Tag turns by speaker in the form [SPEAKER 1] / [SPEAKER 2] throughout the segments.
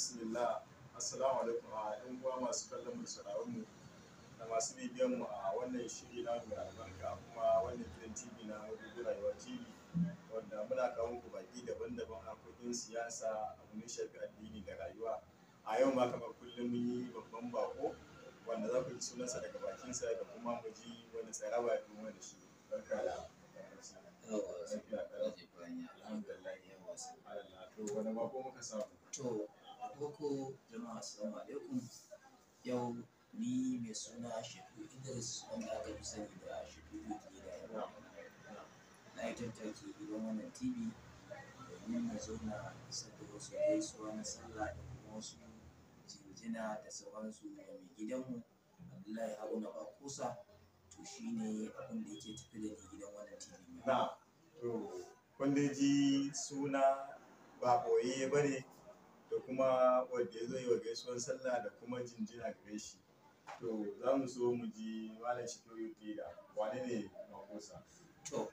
[SPEAKER 1] bismillah. Assalamu alaikum a ɗan uwa masu kallon mu sauraron mu da masu bibiyan mu a wannan shiri na mai albarka kuma wannan gidan TV na Madugu Rayuwa TV wanda muna kawo muku baki daban-daban a kudin siyasa, abu ne shafi addini da rayuwa. A yau ma kamar kullum mun yi babban bako wanda za ku ji sunansa daga bakinsa da kuma mu ji wani tsaraba ya kuma da shi. Barka da to wani bako muka samu.
[SPEAKER 2] To, boko jama'a assalamu alaikum. Yau ni mai suna Shafi'u Idris wanda aka fi sani da Shafi'u Gida. Na yi tattaki gidan wannan TV domin na zo na isar da wasu gaisuwa na sallah da kuma wasu jinjina da sauransu da mai gidanmu Abdullahi Haruna Bakusa. To shi ne abin da yake tafi da ni gidan wannan TV.
[SPEAKER 1] Na, to kun dai ji suna ba ɓoye ba ne da kuma wanda ya zo yi wa gaisuwar sallah da kuma jinjina gare shi. To za mu so mu ji Malam Shafi'u Gida wane ne Bakusa?
[SPEAKER 2] To,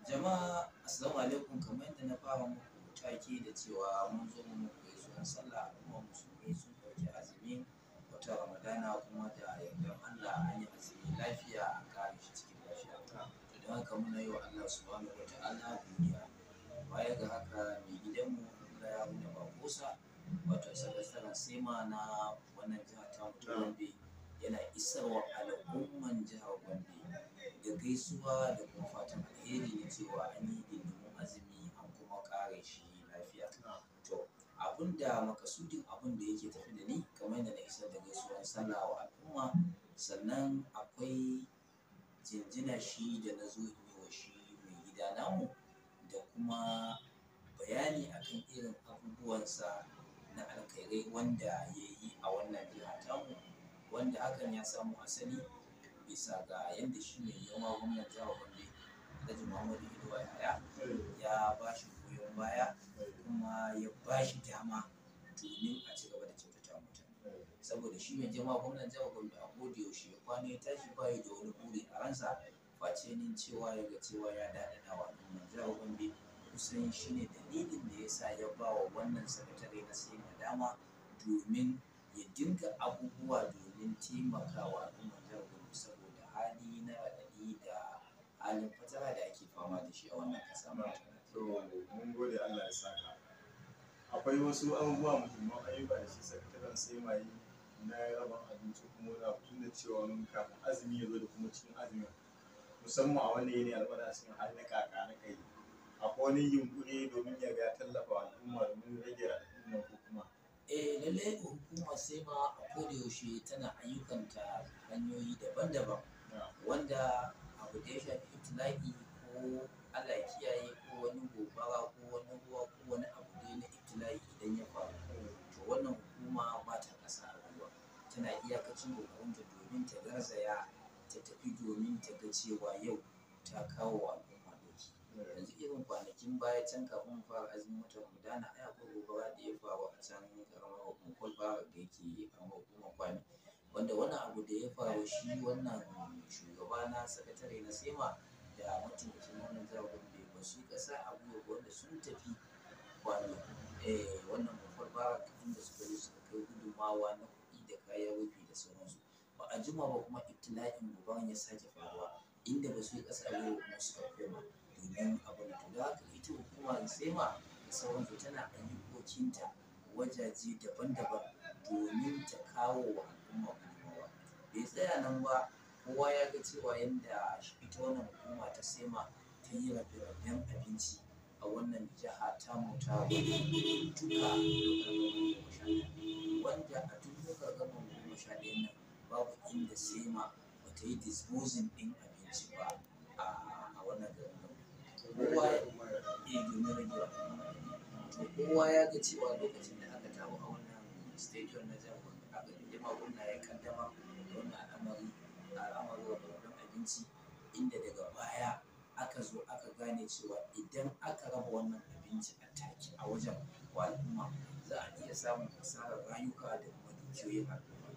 [SPEAKER 2] jama'a assalamu alaikum, kamar yadda na fara muku take da cewa mun zo mu muku gaisuwar sallah kuma musulmi sun ɗauki azumin wata Ramadana kuma da yardar Allah an yi azumi lafiya a kare shi cikin lafiya. To don haka muna yi wa Allah subhanahu wa ta'ala godiya. Baya ga haka mai gidanmu Allah ya nuna Bakusa wato sakataren sema na wannan jiha ta Gombe yana isarwa al'umman jihar Gombe da gaisuwa da kuma fatan alheri na cewa an yi dindimin azumi an kuma kare shi lafiya. To abinda makasudin abin da yake tafi da ni kamar yadda na isar da gaisuwar sallah wa al'umma, sannan akwai jinjina shi da na zo in yi wa shi mai gida namu da kuma bayani akan irin abubuwansa na alkhairai wanda ya yi a wannan jiha tamu, wanda hakan ya samu asali bisa ga yadda shi mai girma gwamnan jihar Gombe Alhaji Muhammadu Inuwa Yahaya ya ba shi goyon baya kuma ya ba shi dama domin a ci gaba da kyautata mutane. Saboda shi mai girma gwamnan jihar Gombe a koda yaushe ya kwana ya tashi bayi da wani buri a ransa face nin cewa ya ga cewa ya daɗaɗa wa al'ummar jihar Gombe. Kusan shi ne dalilin da ya sa ya ba wa wannan sakatare na sema dama domin ya dinga abubuwa domin taimakawa al'ummar jihar Gombe saboda hali na raɗaɗi da halin fatara da ake fama da shi a wannan ƙasa.
[SPEAKER 1] To mun gode Allah ya saka. Akwai wasu abubuwa muhimman ayyuka da shi sakataren sema yi na rabon abinci kuma da tun da cewa kafin azumi ya zo da kuma cikin azumin musamman a wannan yanayi al'amura cikin halin kaka na kai. Akwai wani yunkuri domin ya ga tallafa wa al'umma domin rage al'umma ko kuma
[SPEAKER 2] Lallai hukumar sema a koda yaushe tana ayyukanta hanyoyi daban-daban wanda abu da ya shafi ibtila'i ko Allah ya kiyaye ko wani gobara ko wani ruwa ko wani abu dai na ibtila'i idan ya faru, to wannan hukuma ba ta ƙasa a gwiwa, tana iyakacin ƙoƙarinta domin ta garzaya ta tafi domin ta ga cewa yau ta kawo wa al'umma ɗauki. Yanzu irin kwanakin baya can kafin mu fara azumin watan Ramadana ai akwai gobara da ya faru a can ƙaramar hukumar Kwalfa da yake ƙaramar hukumar Kwami, wanda wannan abu da ya faru shi wannan shugaba na sakatare na sema da mataimakin wannan jihar Gombe ba su ƙasa a gwiwa wanda sun tafi Kwami wannan Kwalfa inda suka je suka kai gudunmawa na kuɗi da kayan rufi da sauransu. Ba a jima ba kuma ibtila'in gobaran ya sake faruwa inda ba su yi ƙasa a gwiwa kuma suka koma domin abin da haka ita hukumar sema da sauransu tana ayyukokinta wajaje daban-daban domin ta kawo wa al'umma gudunmawa. Bai tsaya nan ba, kowa ya ga cewa yadda ita wannan hukuma ta sema ta yi rabe-raben abinci a wannan jiha ta mota duka wanda a duk lokacin gama 11 nan babu inda sema ba ta yi disposing ɗin abinci ba a wannan garin kowa ya ga cewa lokacin da aka taru a wannan stadium na jihar Gombe aka jima gwamna ya kaddama da wannan al'amarin rabon abinci, inda daga baya aka zo aka gane cewa idan aka raba wannan abinci a take a wajen wa al'umma za a iya samun asarar rayuka da kuma dukiyoyin al'umma.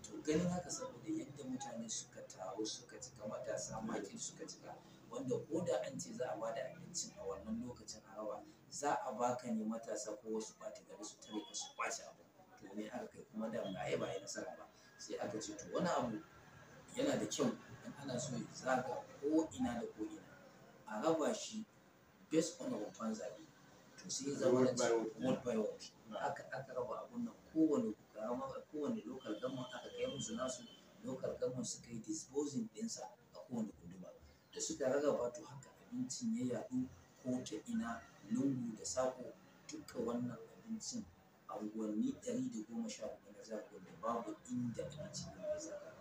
[SPEAKER 2] To ganin haka saboda yadda mutane suka taru suka cika matasa makil suka cika wanda ko da an ce za a bada abincin a wannan lokacin a raba za a baka ne matasa ko wasu ɓata gari su tare ka su kwace abu kuma da ba ya nasara ba, sai aka ce to wani abu yana da kyau in ana so ya zaga ko ina da ko ina a raba shi based on rumfan zaɓe. To sai ya zama da ward by ward aka raba abun nan kowane local government aka kai musu nasu local government suka yi disposing ɗinsa a kowane gunduma da suka rarraba. To haka abincin ya yaɗu ko ta ina lungu da saƙo, duka wannan abincin unguwanni 114 na zaɓen da babu inda abincin ya zaga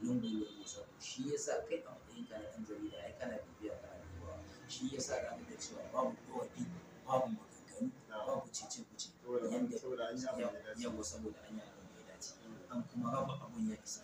[SPEAKER 2] lungu saƙo. Shi yasa kai a matsayin ka na ɗan jarida ai kana bibiya kana dubawa, shi yasa za ka ga cewa babu korafi, babu maganganu, babu cece kuce yanda yawa saboda an yi abin da ya dace an kuma raba abun ya isa.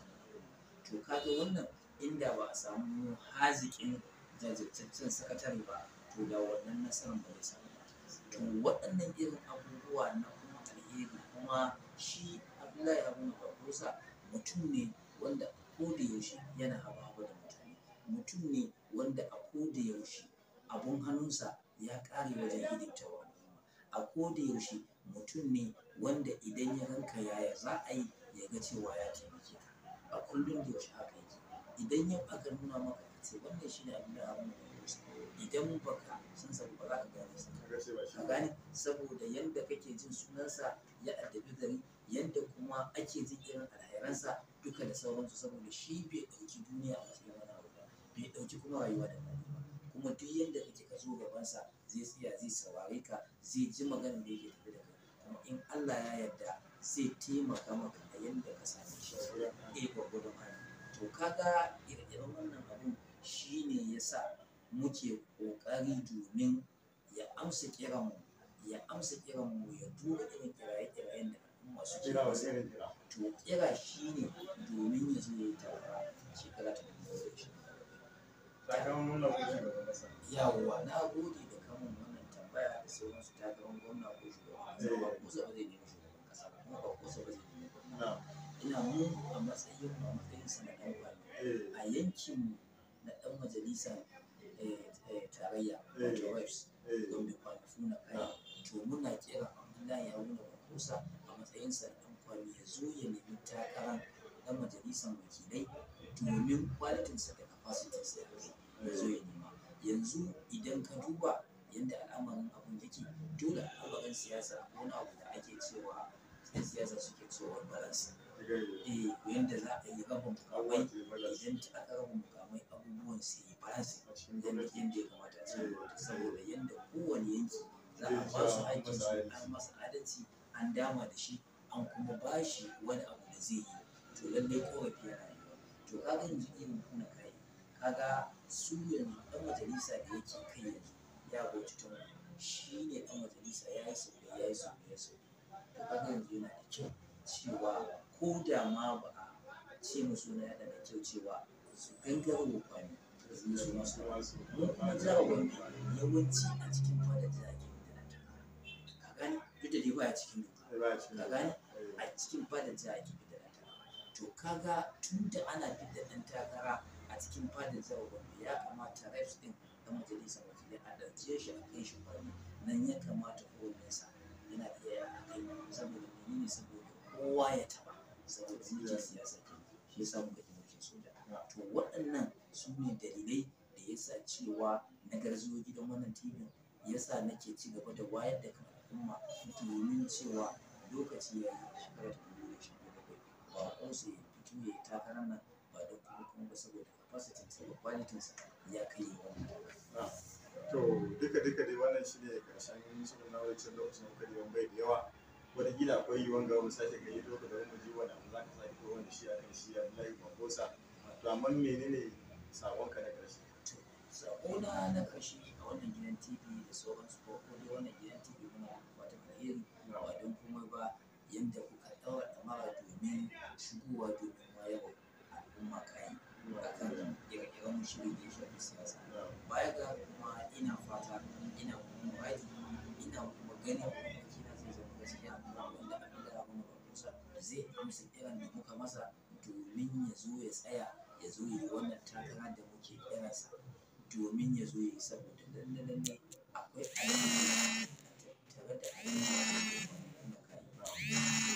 [SPEAKER 2] To kaga wannan inda ba a samu haziƙin jajirtaccen sakatare ba, to da wannan nasarar ba zai samu ba. To waɗannan irin abubuwa na kuma alheri, kuma shi Abdullahi Haruna Barbosa mutum ne wanda a koda yaushe yana haba-haba da mutane, mutum ne wanda a koda yaushe abun hannunsa ya ƙare wajen hidimtawa al'umma, a koda yaushe mutum ne wanda idan ya ranka yaya za a yi ya ga cewa ya taimake ka, a kullum da yaushe haka yake. Idan yau aka nuna maka ka ce wannan shi ne Abdullahi Haruna Barbosa, idan baka san sa ba za ka gane sa, ka gane saboda yanda kake jin sunansa ya addabi gari, yanda kuma ake jin irin alhairansa duka da sauransu, saboda shi bai ɗauki duniya a matsayin wani abu ba, bai ɗauki kuma rayuwa da daɗi ba, kuma duk yanda kake ka zo gabansa zai tsaya zai saurare ka, zai ji maganar da yake tafi da kai, kuma in Allah ya yarda zai taimaka maka a yanda ka same shi gwargwadon hali. To kaga ire-iren wannan abun shi ne ya sa muke ƙoƙari domin ya amsa kiranmu ya duba irin kiraye-kirayen da al'umma suke masa. To kira shi ne domin ya zo ya yi takara shekara ta 2027. Yawwa, na gode da kamun wannan tambaya da sauransu. Takarar gwamna ko shugaban ƙasa ba kusa ba zai nemi shugaban ƙasa ba, kuma ba kusa ba zai nemi gwamna. Ina mu a matsayin sa na ɗan kwali a yankinmu na ɗan majalisar tarayya wato reps Gombe Funa Kai. To muna kira Abdullahi Haruna Barbosa a matsayinsa na ɗan kwali ya zo ya nemi takarar ɗan majalisar wakilai domin kwalitinsa da capacity ya zo ya nema. Yanzu idan ka duba yadda al'amarin abun yake, dole al'amarin siyasa wani abu da ake cewa yan siyasa suke cewa balance. Yanda za a yi raba mukamai, idan aka raba mukamai abubuwan su yi balance yanda ya kamata a ce, saboda yanda kowane yanki za a ba su aikin su, an masa adalci, an dama da shi, an kuma ba shi wani abu da zai yi. To lallai korafi yana yiwuwa. To kaga yanzu irin Funa Kai, kaga su yanzu ɗan majalisa da yake kai yanzu ya Bauchi ta Kudu, shi ne ɗan majalisa ya yi sau. To kaga yanzu yana da kyau cewa ko da ma ba a ce musu na yana da kyau cewa su gangaro kwami su masu mun kuma jihar Gombe yawanci a cikin fadar jihar Gombe da ka gani duk da dai baya cikin doka, ka gani a cikin fadar jihar Gombe da to kaga tun da ana fidda ɗan takara a cikin fadar jihar Gombe, ya kamata reps ɗin ɗan majalisar wakilai a ɗauke shi a kai shi kwami, nan ya kamata kowannensa yana iya a kai, saboda menene, saboda kowa ya taɓa, saboda mulkin siyasa ke shi yasa muka yi mulkin soja. To waɗannan su ne dalilai da yasa cewa na garzayo gidan wannan TV, yasa nake ci gaba da wayar da kan al'umma domin cewa lokaci ya yi shekarar 2027 ba ƙosa ya fito ya yi takarar nan ba don kuma ba, saboda capacity da quality ya kai wannan.
[SPEAKER 1] To duka dai wannan shi ne ƙarshen shirin na wancan lokacin da muka bai da yawa. Wataƙila akwai yiwuwan ga mu sake gayyato ka da mu ji wani abu za ka sake ko wanda shi a kan shi Abdullahi Barbosa. To amma menene saƙonka na ƙarshe?
[SPEAKER 2] Saƙona na ƙarshe a wannan gidan TV da sauransu, ko dai wannan gidan TV muna fatan alheri ba don komai ba yanda kuka ɗaura ɗamara domin shigowa domin wayarwa al'umma kai akan ire-iren shiri da ya shafi siyasa. Baya ga kuma ina fata, ina kuma muradi, ina kuma ganin abokina zai zama gaskiya, wanda Abdullahi Haruna Barbosa zai amsa kiran da muka masa domin ya zo ya tsaya, ya zo ya yi wannan takara da muke kiransa domin ya zo ya yi, saboda lalle akwai alheri tare da alheri da kuma kai.